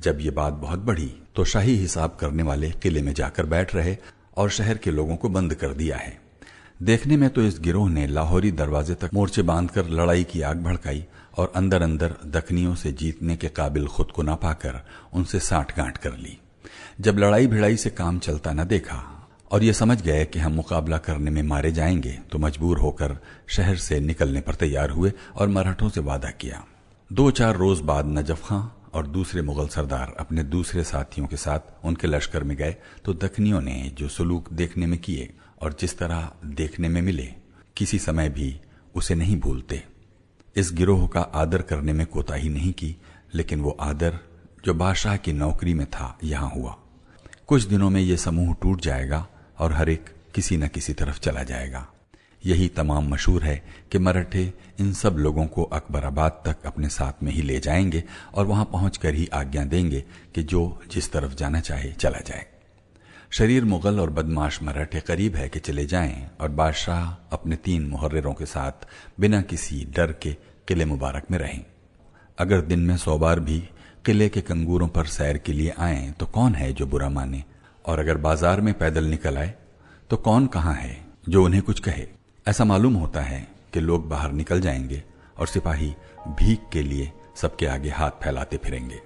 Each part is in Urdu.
جب یہ بات بہت بڑھی تو شاہی حساب کرنے والے قلعے میں جا کر بیٹھ رہے اور شہر کے لوگوں کو بند کر دیا ہے۔ دیکھنے میں تو اس گروہ نے لاہوری دروازے تک مورچے باندھ کر لڑائی کی آگ بھڑکائی اور اندر اندر دکنیوں سے جیتنے کے قابل خود کو نہ پا کر ان سے سانٹھ گانٹھ کر لی۔ جب لڑائی بھڑائی سے کام چلتا نہ دیکھا اور یہ سمجھ گئے کہ ہم مقابلہ کرنے میں مارے جائیں گے تو مجبور ہو کر شہر سے نکلنے پر تیار ہوئے اور مراٹھوں سے وعدہ کیا۔ 2-4 روز بعد نجف خاں اور دوسرے مغل سردار اپنے دوسرے ساتھیوں کے ساتھ ان کے لشکر میں گئے تو دکنیوں نے جو سلوک دیکھنے میں کیے اور جس طرح دیکھنے میں ملے کسی سمے بھی اسے نہیں بھولتے۔ اس گروہ کا آدر کرنے میں کوتاہی نہیں کی، لیکن وہ آدر جو بادشاہ کی نوکری میں تھا یہاں ہوا۔ کچھ دنوں میں یہ سموہ ٹوٹ جائے گا اور ہر ایک کسی نہ کسی طرف چلا جائے گا۔ یہی تمام مشہور ہے کہ مراٹھے ان سب لوگوں کو اکبر آباد تک اپنے ساتھ میں ہی لے جائیں گے اور وہاں پہنچ کر ہی آگیا دیں گے کہ جو جس طرف جانا چاہے چلا جائے۔ شریر مغل اور بدماش مراٹھے قریب ہے کہ چلے جائیں اور بادشاہ اپنے 3 محرروں کے ساتھ بنا کسی ڈر کے قلعے مبارک میں رہیں۔ اگر دن میں 100 بار بھی قلعے کے کنگوروں پر سیر کے لیے آئیں تو کون ہے جو برا مانے، اور اگر بازار میں پیدل نکل آئے تو کون کہاں ہے جو انہیں کچھ کہے۔ ایسا معلوم ہوتا ہے کہ لوگ باہر نکل جائیں گے اور سپاہی بھیک کے لیے سب کے آگے ہاتھ پھیلاتے پھریں گے۔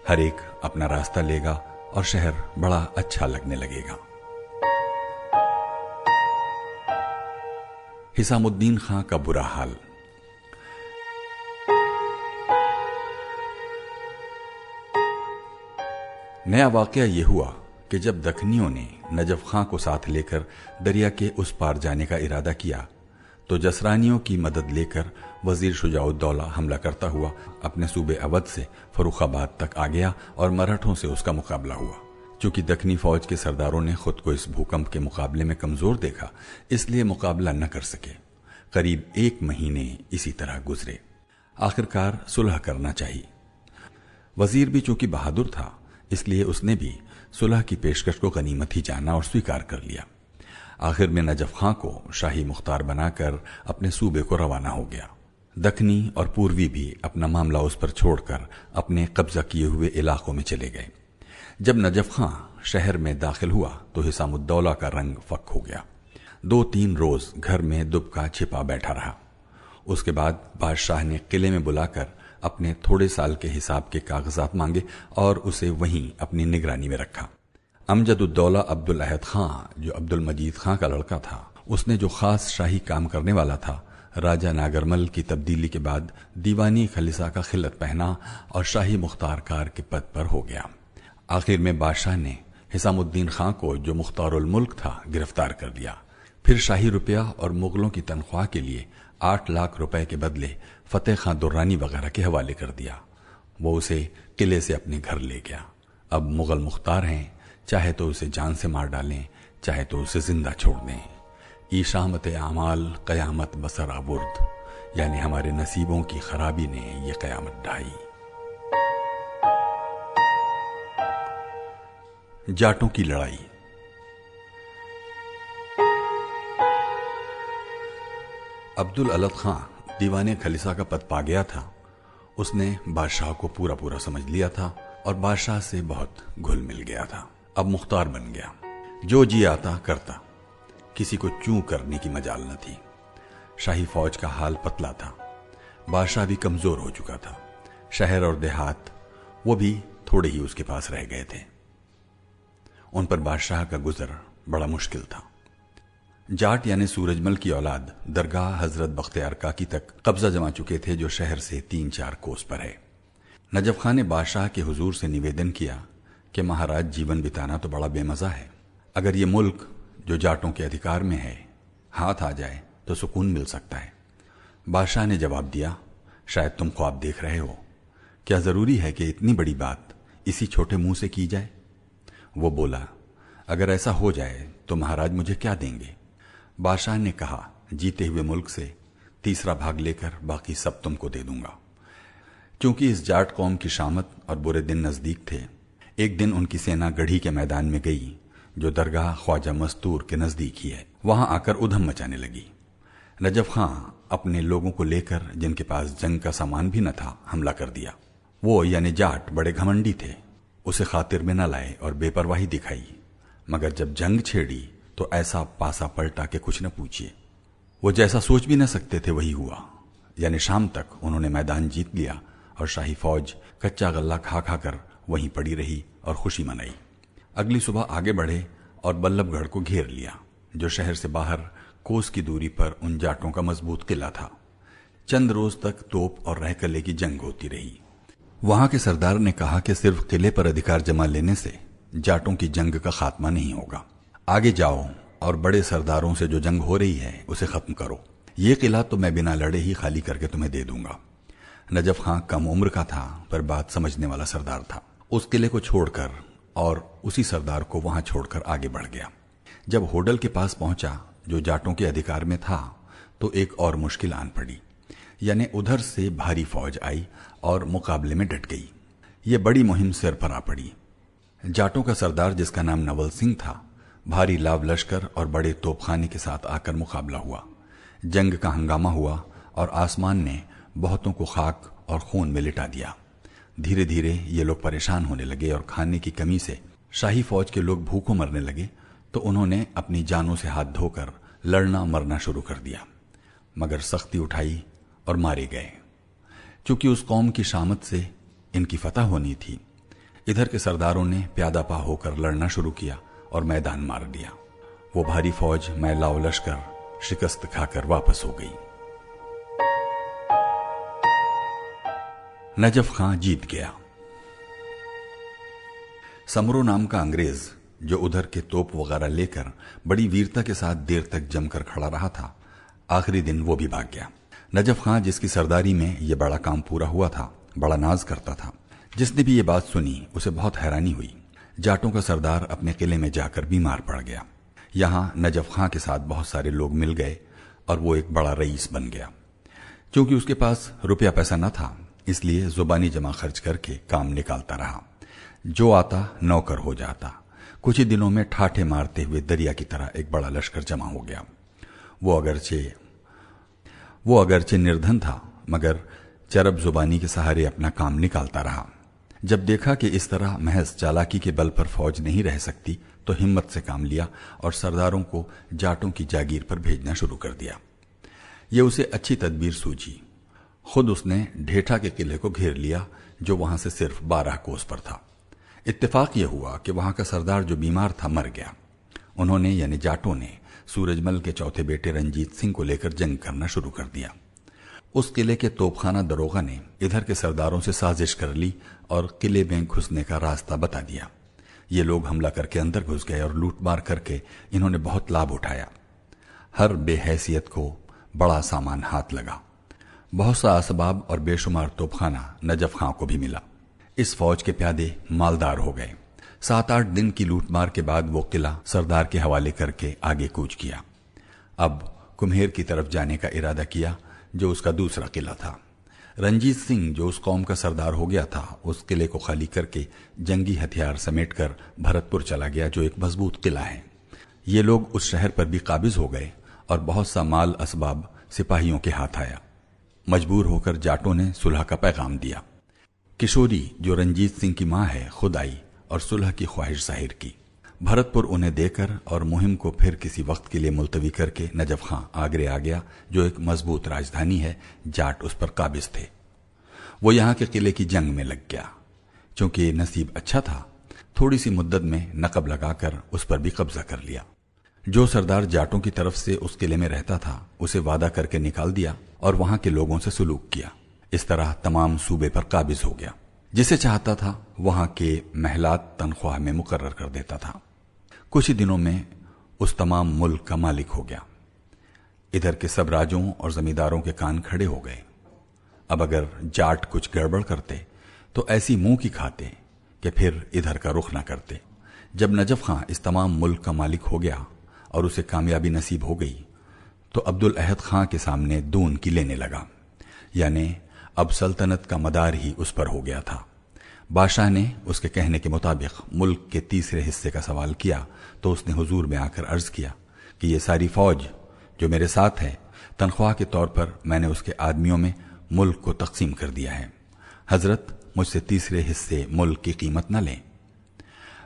ہر ایک اپنا راستہ لے گا اور شہر بڑا اچھا لگنے لگے گا۔ حسام الدین خاں کا برا حال۔ نیا واقعہ یہ ہوا کہ جب دکنیوں نے نجف خاں کو ساتھ لے کر دریا کے اس پار جانے کا ارادہ کیا تو جسرانیوں کی مدد لے کر وزیر شجاع الدولہ حملہ کرتا ہوا اپنے صوبے اودھ سے فروخ آباد تک آ گیا اور مراٹھوں سے اس کا مقابلہ ہوا۔ چونکہ دکنی فوج کے سرداروں نے خود کو اس بھوکمپ کے مقابلے میں کمزور دیکھا، اس لیے مقابلہ نہ کر سکے۔ قریب 1 مہینے اسی طرح گزرے۔ آخرکار صلح کرنا چاہیے۔ وزیر بھی چونکہ بہادر تھا اس لیے اس نے بھی صلح کی پیشکش کو غنیمت ہی جانا اور سویکار کر لیا۔ آخر میں نجف خاں کو شاہی مختار بنا کر اپنے صوبے کو روانہ ہو گیا۔ دکنی اور پوروی بھی اپنا معاملہ اس پر چھوڑ کر اپنے قبضہ کیے ہوئے علاقوں میں چلے گئے۔ جب نجف خاں شہر میں داخل ہوا تو حسام الدولہ کا رنگ فک ہو گیا۔ 2-3 روز گھر میں دبکا چھپا بیٹھا رہا۔ اس کے بعد بادشاہ نے قلعے میں بلا کر اپنے تھوڑے سال کے حساب کے کاغذات مانگے اور اسے وہیں اپنی نگرانی میں رکھا۔ امجد الدولہ عبد الاحد خاں جو عبد المجید خاں کا لڑکا تھا، اس نے جو خاص شاہی کام کرنے والا تھا، راجہ ناگرمل کی تبدیلی کے بعد دیوانی خلیصہ کا خلعت پہنا اور شاہی مختار کار کے پد پر ہو گیا۔ آخر میں بادشاہ نے حسام الدین خاں کو جو مختار الملک تھا گرفتار کر لیا۔ پھر شاہی روپیہ اور مغلوں کی تنخواہ کے لیے 8 لاکھ روپے کے بدلے فتح خاں درانی وغیرہ کے حوالے کر دیا۔ وہ اسے قلعے سے اپنے گھر لے گیا۔ اب مغل مختار ہیں، چاہے تو اسے جان سے مار ڈالیں، چاہے تو اسے زندہ چھوڑ دیں۔ ایشامت اعمال قیامت بسر آورد، یعنی ہمارے نصیبوں کی خرابی نے یہ قیامت ڈھائی۔ جاٹوں کی لڑائی۔ عبد الالد خاں دیوان خلیصہ کا پد پا گیا تھا۔ اس نے بادشاہ کو پورا سمجھ لیا تھا اور بادشاہ سے بہت گھل مل گیا تھا۔ اب مختار بن گیا، جو جی آتا کرتا، کسی کو چوں کرنے کی مجال نہ تھی۔ شاہی فوج کا حال پتلا تھا، بادشاہ بھی کمزور ہو چکا تھا۔ شہر اور دیہات وہ بھی تھوڑے ہی اس کے پاس رہ گئے تھے۔ ان پر بادشاہ کا گزر بڑا مشکل تھا۔ جاٹ یعنی سورج مل کی اولاد درگاہ حضرت بختیار کاکی تک قبضہ جما چکے تھے، جو شہر سے 3-4 کوس پر ہے۔ نجف خاں نے بادشاہ کے حضور سے نویدن کیا کہ مہاراج جیون بتانا تو بڑا بے مزہ ہے، اگر یہ ملک جو جاٹوں کے ادھیکار میں ہے ہاتھ آ جائے تو سکون مل سکتا ہے۔ بادشاہ نے جواب دیا، شاید تم خواب دیکھ رہے ہو، کیا ضروری ہے کہ اتنی بڑی بات اسی چھوٹے منہ سے کی جائے؟ وہ بولا، اگر ایسا ہو جائے تو مہاراج مجھے کیا دیں گے؟ بادشاہ نے کہا، جیتے ہوئے ملک سے 3 بھاگ لے کر باقی سب تم کو دے دوں گا۔ چونکہ اس جاٹ قوم کی شامت اور برے دن نزدیک تھے، ایک دن ان کی سینا گڑھی کے میدان میں گئی جو درگاہ خواجہ مستور کے نزدیک ہی ہے۔ وہاں آ کر ادھم مچانے لگی۔ نجف خاں اپنے لوگوں کو لے کر، جن کے پاس جنگ کا سامان بھی نہ تھا، حملہ کر دیا۔ وہ یعنی جاٹ بڑے گھمنڈی تھے، اسے خاطر میں نہ لائے اور بے پرواہی دکھائی، مگر جب جنگ چھیڑی تو ایسا پاسا پلٹا کہ کچھ نہ پوچھیے۔ وہ جیسا سوچ بھی نہ سکتے تھے وہی ہوا، یعنی شام تک انہوں نے میدان جیت لیا اور شاہی فوج کچا غلہ کھا کھا کر وہیں پڑی رہی اور خوشی منائی۔ اگلی صبح آگے بڑھے اور بلب گڑھ کو گھیر لیا، جو شہر سے باہر کوس کی دوری پر ان جاٹوں کا مضبوط قلعہ تھا۔ چند روز تک توپ اور رہ کلے کی جنگ ہوتی رہی۔ وہاں کے سردار نے کہا کہ صرف قلعے پر ادھیکار جما لینے سے جاٹوں کی جنگ کا خاتمہ نہیں ہوگا، آگے جاؤ اور بڑے سرداروں سے جو جنگ ہو رہی ہے اسے ختم کرو۔ یہ قلعہ تو میں بنا لڑے ہی خالی کر کے تمہیں دے دوں گا۔ نجف خان کم عمر کا تھا پر بات سمجھنے والا سردار تھا۔ اس قلعے کو چھوڑ کر اور اسی سردار کو وہاں چھوڑ کر آگے بڑھ گیا۔ جب ہوڈل کے پاس پہنچا جو جاٹوں کے ادھیکار میں تھا تو ایک اور مشکل آن پڑی، یعنی ادھر سے بھاری فوج آئی اور مقابلے میں ڈٹ گئی۔ یہ بڑی مہم سر پر آ پڑی۔ جاٹوں کا سردار جس کا نام نول سنگھ تھا، بھاری لاو لشکر اور بڑے توپ خانے کے ساتھ آ کر مقابلہ ہوا۔ جنگ کا ہنگامہ ہوا اور آسمان نے بہتوں کو خاک اور خون میں لٹا دیا۔ دھیرے دھیرے یہ لوگ پریشان ہونے لگے اور کھانے کی کمی سے شاہی فوج کے لوگ بھوکوں مرنے لگے، تو انہوں نے اپنی جانوں سے ہاتھ دھو کر لڑنا مرنا شروع کر دیا، مگر سختی اٹھائی اور مارے گئے۔ چونکہ اس قوم کی شامت سے ان کی فتح ہونی تھی، ادھر کے سرداروں نے پیادہ پا ہو کر لڑنا شروع کیا اور میدان مار دیا۔ وہ بھاری فوج میں لاو لشکر شکست کھا کر واپس ہو گئی۔ نجف خان جیت گیا۔ سمرو نام کا انگریز جو ادھر کے توپ وغیرہ لے کر بڑی ویرتا کے ساتھ دیر تک جم کر کھڑا رہا تھا، آخری دن وہ بھی بھاگ گیا۔ نجف خان جس کی سرداری میں یہ بڑا کام پورا ہوا تھا بڑا ناز کرتا تھا۔ جس نے بھی یہ بات سنی اسے بہت حیرانی ہوئی۔ جاٹوں کا سردار اپنے قلعے میں جا کر بیمار پڑ گیا۔ یہاں نجف خان کے ساتھ بہت سارے لوگ مل گئے اور وہ ایک بڑا رئیس بن گیا۔ چونکہ اس کے پاس روپیہ پیسہ نہ تھا، اس لیے زبانی جمع خرچ کر کے کام نکالتا رہا۔ جو آتا نوکر ہو جاتا۔ کچھ ہی دنوں میں ٹھاٹھے مارتے ہوئے دریا کی طرح ایک بڑا لشکر جمع ہو گیا۔ وہ اگرچہ نردھن تھا، مگر چرب زبانی کے سہارے اپنا کام نکالتا رہا۔ جب دیکھا کہ اس طرح محض چالاکی کے بل پر فوج نہیں رہ سکتی تو ہمت سے کام لیا اور سرداروں کو جاٹوں کی جاگیر پر بھیجنا شروع کر دیا۔ یہ اسے اچھی تدبیر سوچی۔ خود اس نے ڈھیٹھا کے قلعے کو گھیر لیا جو وہاں سے صرف 12 کوس پر تھا۔ اتفاق یہ ہوا کہ وہاں کا سردار جو بیمار تھا مر گیا۔ انہوں نے یعنی جاٹوں نے سورج مل کے چوتھے بیٹے رنجیت سنگھ کو لے کر جنگ کرنا شروع کر دیا۔ اس قلعے کے توپ خانہ دروغہ نے ادھر کے سرداروں سے سازش کر لی اور قلعے میں گھسنے کا راستہ بتا دیا۔ یہ لوگ حملہ کر کے اندر گھس گئے اور لوٹ مار کر کے انہوں نے بہت لابھ اٹھایا۔ ہر بے حیثیت کو بڑا سامان ہاتھ لگا۔ بہت سا اسباب اور بے شمار توپ خانہ نجف خان کو بھی ملا۔ اس فوج کے پیادے مالدار ہو گئے۔ 7-8 دن کی لوٹ مار کے بعد وہ قلعہ سردار کے حوالے کر کے آگے کوچ کیا۔ اب کمہیر کی طرف جانے کا ارادہ کیا جو اس کا دوسرا قلعہ تھا۔ رنجیت سنگھ جو اس قوم کا سردار ہو گیا تھا اس قلعے کو خالی کر کے جنگی ہتھیار سمیٹ کر بھرت پور چلا گیا جو ایک مضبوط قلعہ ہے۔ یہ لوگ اس شہر پر بھی قابض ہو گئے اور بہت سا مال اسباب سپاہیوں کے ہاتھ آیا۔ مجبور ہو کر جاٹوں نے صلح کا پیغام دیا۔ کشوری جو رنجیت سنگھ کی ماں ہے خود آئی اور صلح کی خواہش ظاہر کی۔ بھرت پور انہیں دے کر اور مہم کو پھر کسی وقت کے لیے ملتوی کر کے نجف خان آگرے آ گیا جو ایک مضبوط راجدھانی ہے۔ جاٹ اس پر قابض تھے۔ وہ یہاں کے قلعے کی جنگ میں لگ گیا۔ چونکہ نصیب اچھا تھا، تھوڑی سی مدت میں نقب لگا کر اس پر بھی قبضہ کر لیا۔ جو سردار جاٹوں کی طرف سے اس قلعے میں رہتا تھا اسے وعدہ کر کے نکال دیا اور وہاں کے لوگوں سے سلوک کیا۔ اس طرح تمام صوبے پر قابض ہو گیا۔ جسے چاہتا تھا وہاں کے محلات تنخواہ میں مقرر کر دیتا تھا۔ کچھ ہی دنوں میں اس تمام ملک کا مالک ہو گیا۔ ادھر کے سب راجوں اور زمینداروں کے کان کھڑے ہو گئے۔ اب اگر جاٹ کچھ گڑبڑ کرتے تو ایسی منہ کی کھاتے کہ پھر ادھر کا رخ نہ کرتے۔ جب نجف خان اس تمام ملک کا مالک ہو گیا اور اسے کامیابی نصیب ہو گئی تو عبدالاحد خان کے سامنے دون کی لینے لگا، یعنی اب سلطنت کا مدار ہی اس پر ہو گیا تھا۔ بادشاہ نے اس کے کہنے کے مطابق ملک کے تیسرے حصے کا سوال کیا تو اس نے حضور میں آ کر عرض کیا کہ یہ ساری فوج جو میرے ساتھ ہے تنخواہ کے طور پر میں نے اس کے آدمیوں میں ملک کو تقسیم کر دیا ہے۔ حضرت مجھ سے تیسرے حصے ملک کی قیمت نہ لیں۔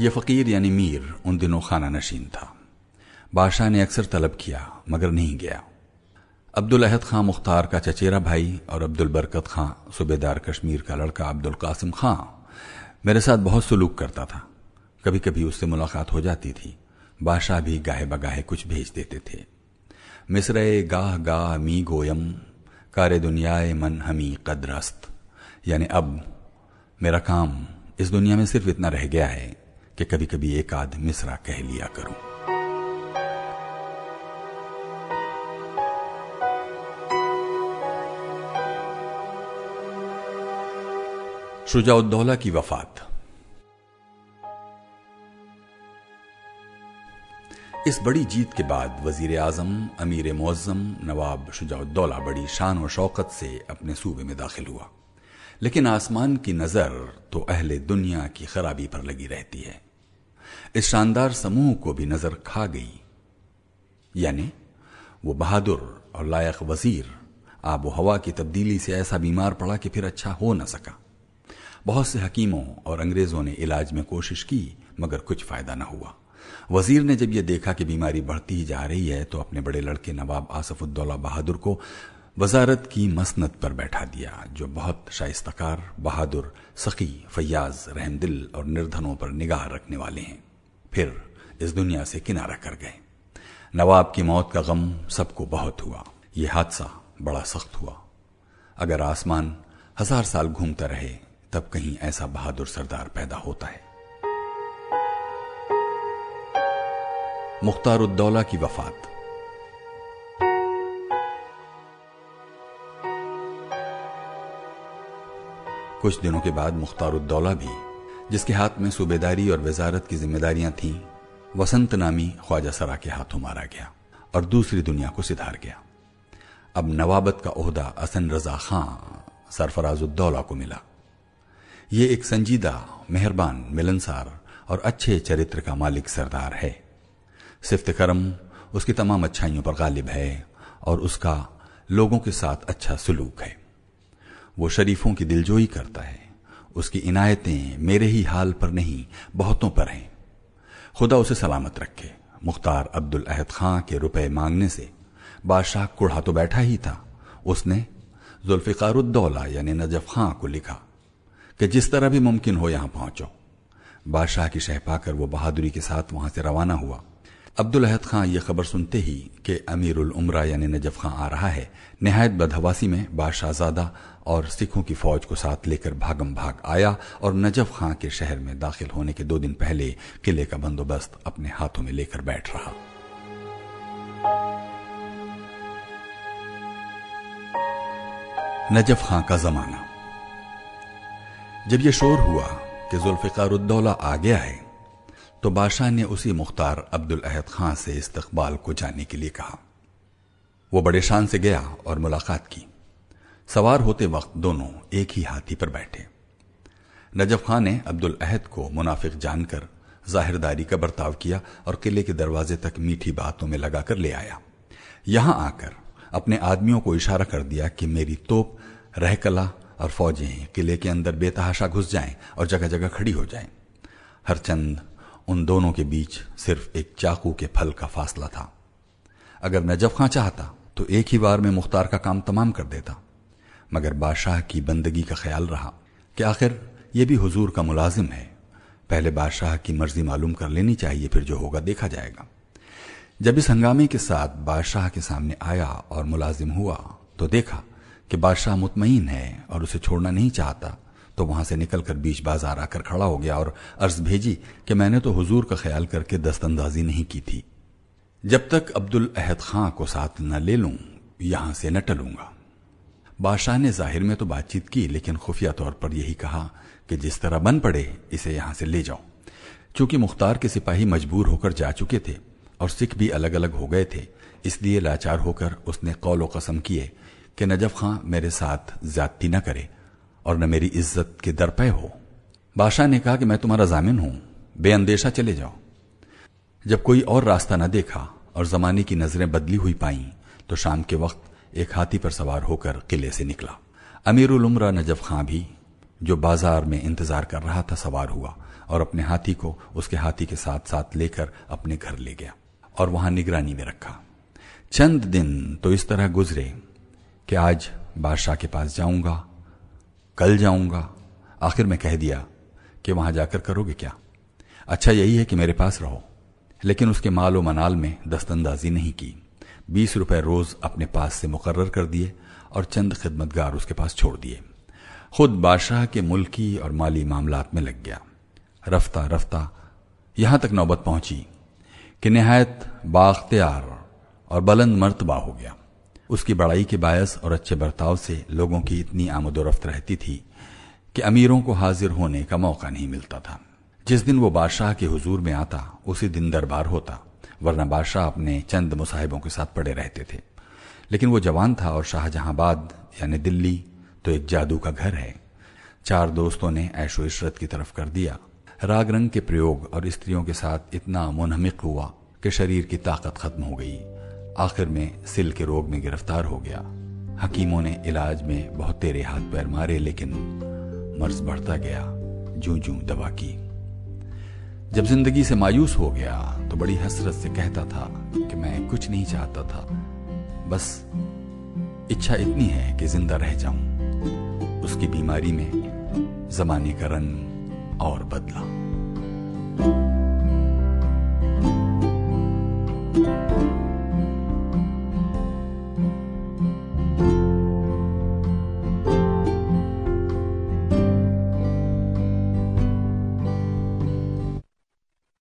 یہ فقیر یعنی میر ان دنوں خانہ نشین تھا۔ بادشاہ نے اکثر طلب کیا مگر نہیں گیا۔ عبدالاحد خان مختار کا چچیرا بھائی اور عبدالبرکت خان صوبیدار کشمیر کا لڑکا عبدالقاسم خان میرے ساتھ بہت سلوک کرتا تھا۔ کبھی کبھی اس سے ملاقات ہو جاتی تھی۔ بادشاہ بھی گاہے بگاہے کچھ بھیج دیتے تھے۔ مصرے گاہ گاہ می گویم کار دنیائے من ہمی قدرست، یعنی اب میرا کام اس دنیا میں صرف اتنا رہ گیا ہے کہ کبھی کبھی ایک آدھ مصرع کہہ لیا کروں۔ شجاع الدولہ کی وفات۔ اس بڑی جیت کے بعد وزیر اعظم امیر معظم نواب شجاع الدولہ بڑی شان و شوقت سے اپنے صوبے میں داخل ہوا، لیکن آسمان کی نظر تو اہل دنیا کی خرابی پر لگی رہتی ہے۔ اس شاندار سموہ کو بھی نظر کھا گئی، یعنی وہ بہادر اور لائق وزیر آب و ہوا کی تبدیلی سے ایسا بیمار پڑا کہ پھر اچھا ہو نہ سکا۔ بہت سے حکیموں اور انگریزوں نے علاج میں کوشش کی مگر کچھ فائدہ نہ ہوا۔ وزیر نے جب یہ دیکھا کہ بیماری بڑھتی ہی جا رہی ہے تو اپنے بڑے لڑکے نواب آصف الدولہ بہادر کو وزارت کی مسند پر بیٹھا دیا، جو بہت شائستہ کار، بہادر، سخی، فیاض، رحم دل اور نردھنوں پر نگاہ رکھنے والے ہیں۔ پھر اس دنیا سے کنارہ کر گئے۔ نواب کی موت کا غم سب کو بہت ہوا۔ یہ حادثہ بڑا سخت ہوا۔ اگر آسمان 1000 سال گھومتا رہے تب کہیں ایسا بہادر سردار پیدا ہوتا ہے۔ مختار الدولہ کی وفات۔ کچھ دنوں کے بعد مختار الدولہ بھی، جس کے ہاتھ میں صوبیداری اور وزارت کی ذمہ داریاں تھیں، وسنت نامی خواجہ سرا کے ہاتھوں مارا گیا اور دوسری دنیا کو سدھار گیا۔ اب نوابت کا عہدہ حسن رضا خان سرفراز الدولہ کو ملا۔ یہ ایک سنجیدہ، مہربان، ملنسار اور اچھے چرتر کا مالک سردار ہے۔ صفت کرم اس کی تمام اچھائیوں پر غالب ہے اور اس کا لوگوں کے ساتھ اچھا سلوک ہے۔ وہ شریفوں کی دلجوئی کرتا ہے۔ اس کی عنایتیں میرے ہی حال پر نہیں بہتوں پر ہیں۔ خدا اسے سلامت رکھے۔ مختار عبدالاحد خان کے روپے مانگنے سے بادشاہ کڑھا تو بیٹھا ہی تھا۔ اس نے ذوالفقار الدولہ یعنی نجف خان کو لکھا کہ جس طرح بھی ممکن ہو یہاں پہنچو۔ بادشاہ کی شہ پا کر وہ بہادری کے ساتھ وہاں سے روانہ ہوا۔ عبدالاحد خان یہ خبر سنتے ہی کہ امیر الامرا یعنی نجف خان آ رہا ہے، نہایت بدحواسی میں بادشاہ زادہ اور سکھوں کی فوج کو ساتھ لے کر بھاگم بھاگ آیا اور نجف خان کے شہر میں داخل ہونے کے 2 دن پہلے قلعے کا بندوبست اپنے ہاتھوں میں لے کر بیٹھ رہا۔ نجف خان کا زمانہ۔ جب یہ شور ہوا کہ ذوالفقار الدولہ آ گیا ہے تو بادشاہ نے اسی مختار عبدالاحد خان سے استقبال کو جانے کے لیے کہا۔ وہ بڑے شان سے گیا اور ملاقات کی۔ سوار ہوتے وقت دونوں ایک ہی ہاتھی پر بیٹھے۔ نجف خان نے عبدالاحد کو منافق جان کر ظاہرداری کا برتاؤ کیا اور قلعے کے دروازے تک میٹھی باتوں میں لگا کر لے آیا۔ یہاں آ کر اپنے آدمیوں کو اشارہ کر دیا کہ میری توپ، رہکلا اور فوجیں قلعے کے اندر بے تحاشا گھس جائیں اور جگہ جگہ کھڑی ہو جائیں۔ ہر چند ان دونوں کے بیچ صرف ایک چاقو کے پھل کا فاصلہ تھا۔ اگر نجف خان چاہتا تو ایک ہی بار میں مختار کا کام تمام کر دیتا، مگر بادشاہ کی بندگی کا خیال رہا کہ آخر یہ بھی حضور کا ملازم ہے، پہلے بادشاہ کی مرضی معلوم کر لینی چاہیے، پھر جو ہوگا دیکھا جائے گا۔ جب اس ہنگامے کے ساتھ بادشاہ کے سامنے آیا اور ملازم ہوا تو دیکھا کہ بادشاہ مطمئن ہے اور اسے چھوڑنا نہیں چاہتا، تو وہاں سے نکل کر بیچ بازار آ کر کھڑا ہو گیا اور عرض بھیجی کہ میں نے تو حضور کا خیال کر کے دست اندازی نہیں کی تھی۔ جب تک عبدالاحد خان کو ساتھ نہ لے لوں یہاں سے نہ ٹلوں گا۔ بادشاہ نے ظاہر میں تو بات چیت کی، لیکن خفیہ طور پر یہی کہا کہ جس طرح بن پڑے اسے یہاں سے لے جاؤ۔ چونکہ مختار کے سپاہی مجبور ہو کر جا چکے تھے اور سکھ بھی الگ الگ ہو گئے تھے، اس لیے لاچار ہو کر اس نے قول و قسم کیے کہ نجف خان میرے ساتھ زیادتی نہ کرے اور نہ میری عزت کے درپے ہو۔ بادشاہ نے کہا کہ میں تمہارا ضامن ہوں، بے اندیشہ چلے جاؤ۔ جب کوئی اور راستہ نہ دیکھا اور زمانے کی نظریں بدلی ہوئی پائیں تو شام کے وقت ایک ہاتھی پر سوار ہو کر قلعے سے نکلا۔ امیر الامرا نجف خان بھی، جو بازار میں انتظار کر رہا تھا، سوار ہوا اور اپنے ہاتھی کو اس کے ہاتھی کے ساتھ ساتھ لے کر اپنے گھر لے گیا اور وہاں نگرانی میں رکھا۔ چند دن تو اس طرح گزرے کہ آج بادشاہ کے پاس جاؤں گا، کل جاؤں گا، آخر میں کہہ دیا کہ وہاں جا کر کرو گے کیا؟ اچھا یہی ہے کہ میرے پاس رہو۔ لیکن اس کے مال و منال میں دست اندازی نہیں کی۔ 20 روپے روز اپنے پاس سے مقرر کر دیے اور چند خدمتگار اس کے پاس چھوڑ دیے۔ خود بادشاہ کے ملکی اور مالی معاملات میں لگ گیا۔ رفتہ رفتہ یہاں تک نوبت پہنچی کہ نہایت بااختیار اور بلند مرتبہ ہو گیا۔ اس کی بڑائی کے باعث اور اچھے برتاؤ سے لوگوں کی اتنی آمد و رفت رہتی تھی کہ امیروں کو حاضر ہونے کا موقع نہیں ملتا تھا۔ جس دن وہ بادشاہ کے حضور میں آتا اسی دن دربار ہوتا، ورنہ بادشاہ اپنے چند مصاحبوں کے ساتھ پڑے رہتے تھے۔ لیکن وہ جوان تھا اور شاہجہاں آباد یعنی دلی تو ایک جادو کا گھر ہے۔ 4 دوستوں نے عیش و عشرت کی طرف کر دیا۔ راگ رنگ کے پریوگ اور استریوں کے ساتھ اتنا منہمک ہوا کہ شریر کی طاقت ختم ہو گئی۔ آخر میں سل کے روگ میں گرفتار ہو گیا۔ حکیموں نے علاج میں بہت تیرے ہاتھ پیر مارے، لیکن مرض بڑھتا گیا جوں جوں دوا کی۔ جب زندگی سے مایوس ہو گیا تو بڑی حسرت سے کہتا تھا کہ میں کچھ نہیں چاہتا تھا، بس اچھا اتنی ہے کہ زندہ رہ جاؤں۔ اس کی بیماری میں زمانے کا رنگ اور بدلا۔